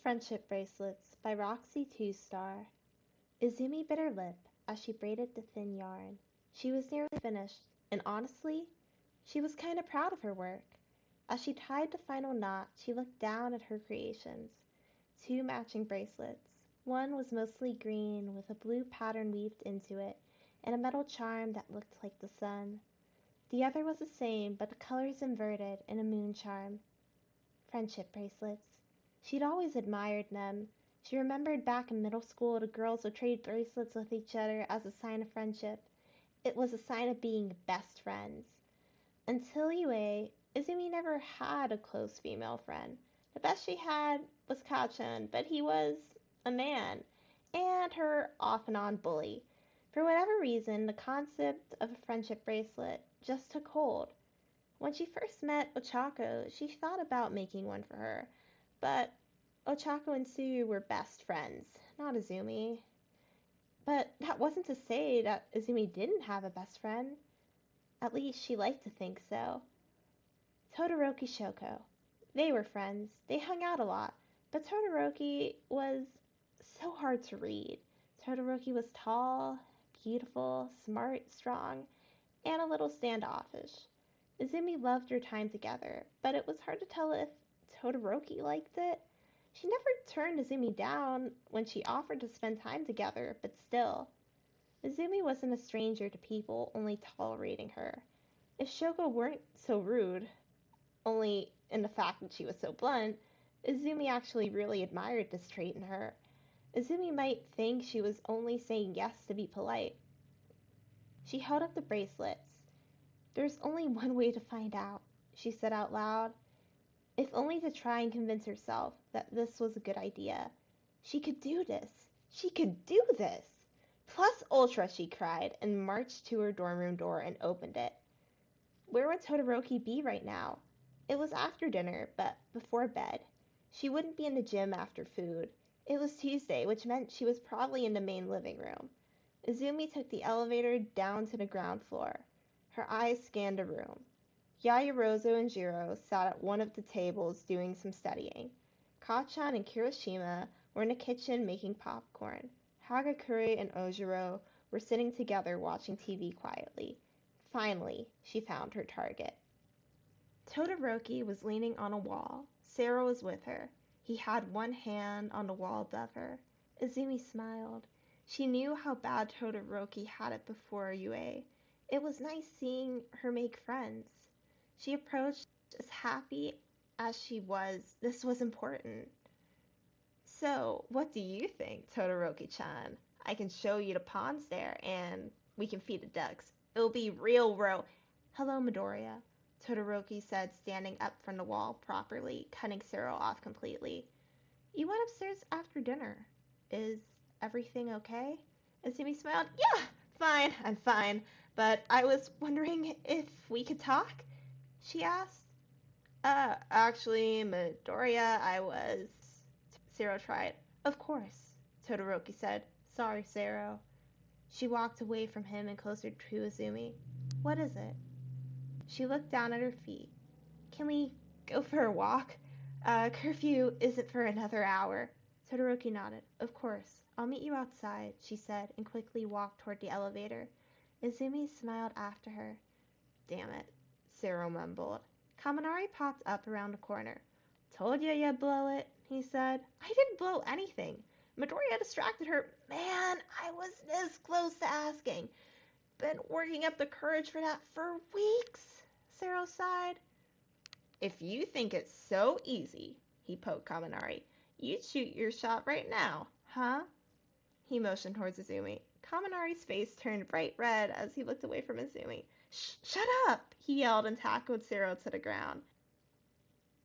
Friendship Bracelets by Roxy Two Star. Izumi bit her lip as she braided the thin yarn. She was nearly finished, and honestly, she was kind of proud of her work. As she tied the final knot, she looked down at her creations. Two matching bracelets. One was mostly green with a blue pattern weaved into it, and a metal charm that looked like the sun. The other was the same, but the colors inverted in a moon charm. Friendship bracelets. She'd always admired them. She remembered back in middle school the girls would trade bracelets with each other as a sign of friendship. It was a sign of being best friends. Until UA, Izumi never had a close female friend. The best she had was Kachan, but he was a man, and her off and on bully. For whatever reason, the concept of a friendship bracelet just took hold. When she first met Ochako, she thought about making one for her, but Ochako and Tsuyu were best friends, not Izumi. But that wasn't to say that Izumi didn't have a best friend. At least she liked to think so. Todoroki Shoko. They were friends. They hung out a lot. But Todoroki was so hard to read. Todoroki was tall, beautiful, smart, strong, and a little standoffish. Izumi loved their time together, but it was hard to tell if Todoroki liked it. She never turned Izumi down when she offered to spend time together, but still. Izumi wasn't a stranger to people only tolerating her. If Shoko weren't so rude, only in the fact that she was so blunt, Izumi actually really admired this trait in her. Izumi might think she was only saying yes to be polite. She held up the bracelets. "There's only one way to find out," she said out loud, if only to try and convince herself that this was a good idea. She could do this. She could do this! Plus ultra, she cried, and marched to her dorm room door and opened it. Where would Todoroki be right now? It was after dinner, but before bed. She wouldn't be in the gym after food. It was Tuesday, which meant she was probably in the main living room. Izumi took the elevator down to the ground floor. Her eyes scanned the room. Yayarozo and Jiro sat at one of the tables doing some studying. Kachan and Kirishima were in the kitchen making popcorn. Hagakure and Ojiro were sitting together watching TV quietly. Finally, she found her target. Todoroki was leaning on a wall. Sero was with her. He had one hand on the wall above her. Izumi smiled. She knew how bad Todoroki had it before UA. It was nice seeing her make friends. She approached as happy as she was. This was important. "So, what do you think, Todoroki-chan? I can show you the ponds there, and we can feed the ducks. It'll be real Hello, Midoriya," Todoroki said, standing up from the wall properly, cutting Sero off completely. "You went upstairs after dinner. Is everything okay?" Izumi smiled. "Yeah, fine, I'm fine. But I was wondering if we could talk?" she asked. Actually, Midoriya, I was..." Sero tried. "Of course," Todoroki said. "Sorry, Sero." She walked away from him and closer to Izumi. "What is it?" She looked down at her feet. "Can we go for a walk? Curfew isn't for another hour." Todoroki nodded. "Of course. I'll meet you outside," she said, and quickly walked toward the elevator. Izumi smiled after her. "Damn it," Sero mumbled. Kaminari popped up around the corner. "Told ya you'd blow it," he said. "I didn't blow anything. Midoriya distracted her." "Man, I was this close to asking. Been working up the courage for that for weeks," Sero sighed. "If you think it's so easy," he poked Kaminari, "you'd shoot your shot right now, huh?" He motioned towards Izumi. Kaminari's face turned bright red as he looked away from Izumi. Shut up!" he yelled and tackled Sero to the ground.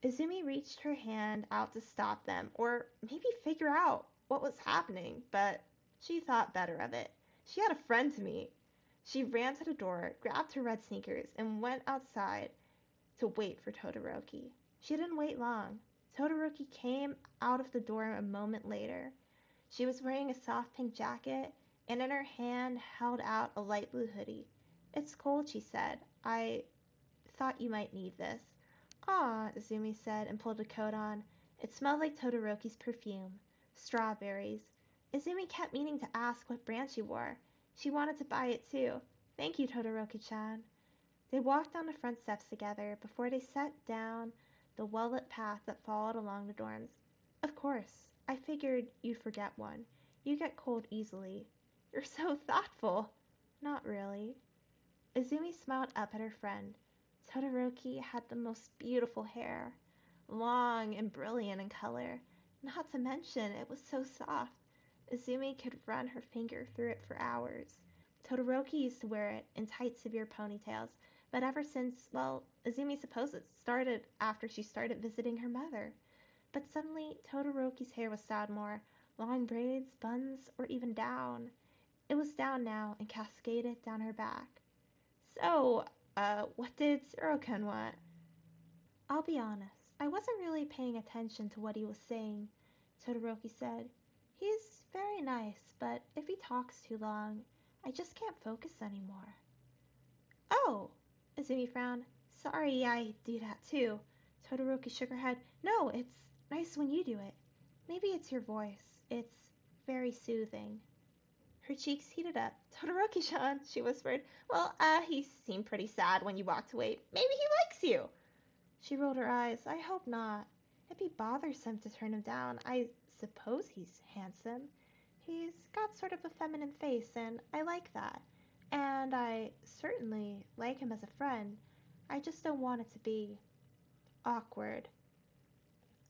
Izumi reached her hand out to stop them, or maybe figure out what was happening, but she thought better of it. She had a friend to meet. She ran to the door, grabbed her red sneakers, and went outside to wait for Todoroki. She didn't wait long. Todoroki came out of the door a moment later. She was wearing a soft pink jacket, and in her hand held out a light blue hoodie. "It's cold," she said. "I thought you might need this." "Aw," Izumi said and pulled the coat on. It smelled like Todoroki's perfume. Strawberries. Izumi kept meaning to ask what brand she wore. She wanted to buy it too. Thank you, Todoroki-chan. They walked down the front steps together before they sat down the well-lit path that followed along the dorms. Of course. I figured you'd forget one. You get cold easily. You're so thoughtful. Not really. Izumi smiled up at her friend. Todoroki had the most beautiful hair. Long and brilliant in color. Not to mention, it was so soft. Izumi could run her finger through it for hours. Todoroki used to wear it in tight, severe ponytails, but ever since, well, Izumi supposes it started after she started visiting her mother. But suddenly, Todoroki's hair was styled more, long braids, buns, or even down. It was down now and cascaded down her back. So, what did Zero-kun want? I'll be honest, I wasn't really paying attention to what he was saying, Todoroki said. He's very nice, but if he talks too long, I just can't focus anymore. Oh, Izumi frowned. Sorry, I do that too. Todoroki shook her head. No, it's nice when you do it. Maybe it's your voice. It's very soothing. Her cheeks heated up. Todoroki-chan, she whispered. Well, he seemed pretty sad when you walked away. Maybe he likes you. She rolled her eyes. I hope not. It'd be bothersome to turn him down. I suppose he's handsome. He's got sort of a feminine face, and I like that. And I certainly like him as a friend. I just don't want it to be awkward.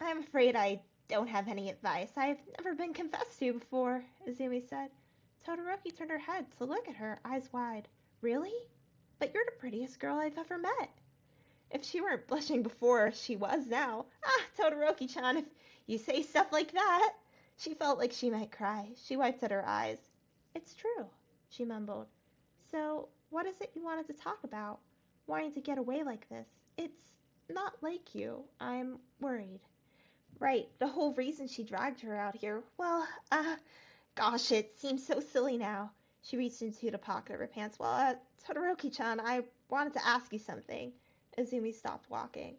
I'm afraid I don't have any advice. I've never been confessed to before, Izumi said. Todoroki turned her head to look at her, eyes wide. Really? But you're the prettiest girl I've ever met. If she weren't blushing before, she was now. Ah, Todoroki-chan, if you say stuff like that. She felt like she might cry. She wiped at her eyes. It's true, she mumbled. So, what is it you wanted to talk about? Wanting to get away like this? It's not like you. I'm worried. Right, the whole reason she dragged her out here. Well, gosh, it seems so silly now. She reached into the pocket of her pants. Well, Todoroki-chan, I wanted to ask you something. Izumi stopped walking.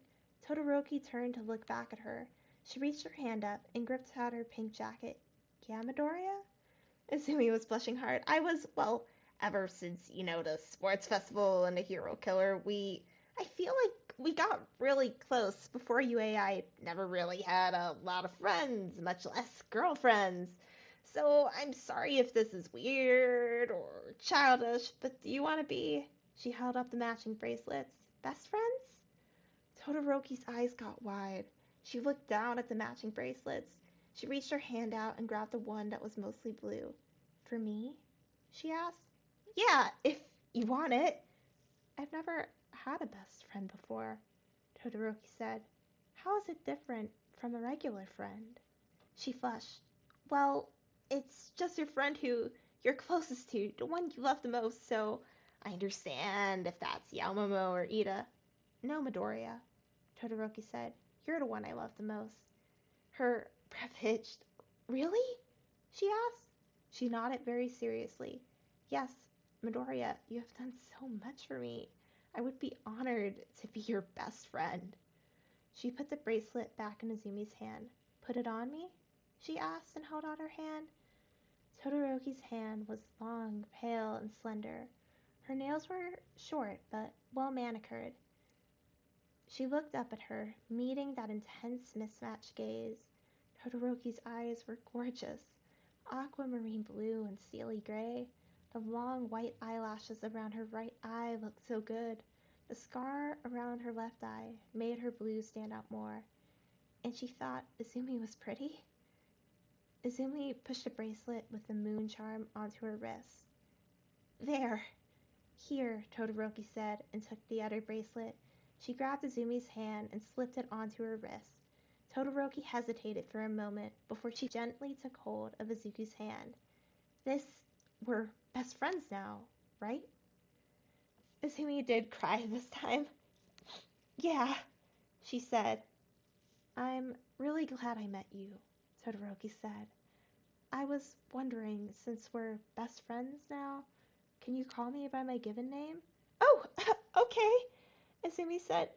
Todoroki turned to look back at her. She reached her hand up and gripped out her pink jacket. Yeah, Midoriya? Izumi was blushing hard. Well, ever since, the sports festival and the hero killer, I feel like we got really close. Before UA, I never really had a lot of friends, much less girlfriends. So I'm sorry if this is weird or childish, but do you want to be? She held up the matching bracelets. Best friends? Todoroki's eyes got wide. She looked down at the matching bracelets. She reached her hand out and grabbed the one that was mostly blue. For me? She asked. Yeah, if you want it. I've never had a best friend before, Todoroki said. How is it different from a regular friend? She flushed. Well, it's just your friend who you're closest to, the one you love the most, so I understand if that's Yamamoto or Ida. No, Midoriya, Todoroki said. You're the one I love the most. Her breath hitched. Really? She asked. She nodded very seriously. Yes, Midoriya, you have done so much for me. I would be honored to be your best friend. She put the bracelet back in Izumi's hand. Put it on me? She asked and held out her hand. Todoroki's hand was long, pale, and slender. Her nails were short, but well manicured. She looked up at her, meeting that intense mismatched gaze. Todoroki's eyes were gorgeous. Aquamarine blue and steely gray. The long white eyelashes around her right eye looked so good. The scar around her left eye made her blue stand out more. And she thought Izumi was pretty. Izumi pushed a bracelet with the moon charm onto her wrist. There. Here, Todoroki said, and took the other bracelet. She grabbed Izumi's hand and slipped it onto her wrist. Todoroki hesitated for a moment before she gently took hold of Izuku's hand. We're best friends now, right? Izumi did cry this time. Yeah, she said. I'm really glad I met you, Todoroki said. I was wondering, since we're best friends now, can you call me by my given name? Oh, okay, Izumi said.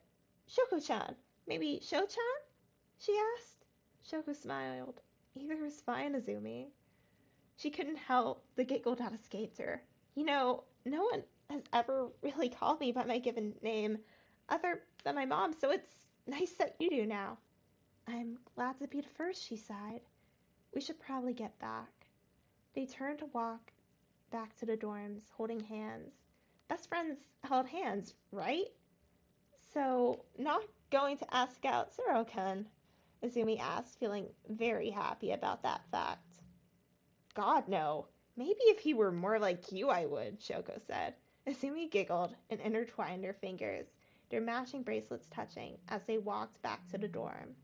Shoko-chan. Maybe Sho-chan? She asked. Shoko smiled. Either is fine, Izumi. She couldn't help the giggle that escaped her. No one has ever really called me by my given name, other than my mom, so it's nice that you do now. I'm glad to be the first, she sighed. We should probably get back. They turned to walk back to the dorms, holding hands. Best friends held hands, right? So, not going to ask out Zero-kun? Izumi asked, feeling very happy about that fact. God, no. Maybe if he were more like you, I would, Shoko said. Izumi giggled and intertwined their fingers, their matching bracelets touching, as they walked back to the dorm.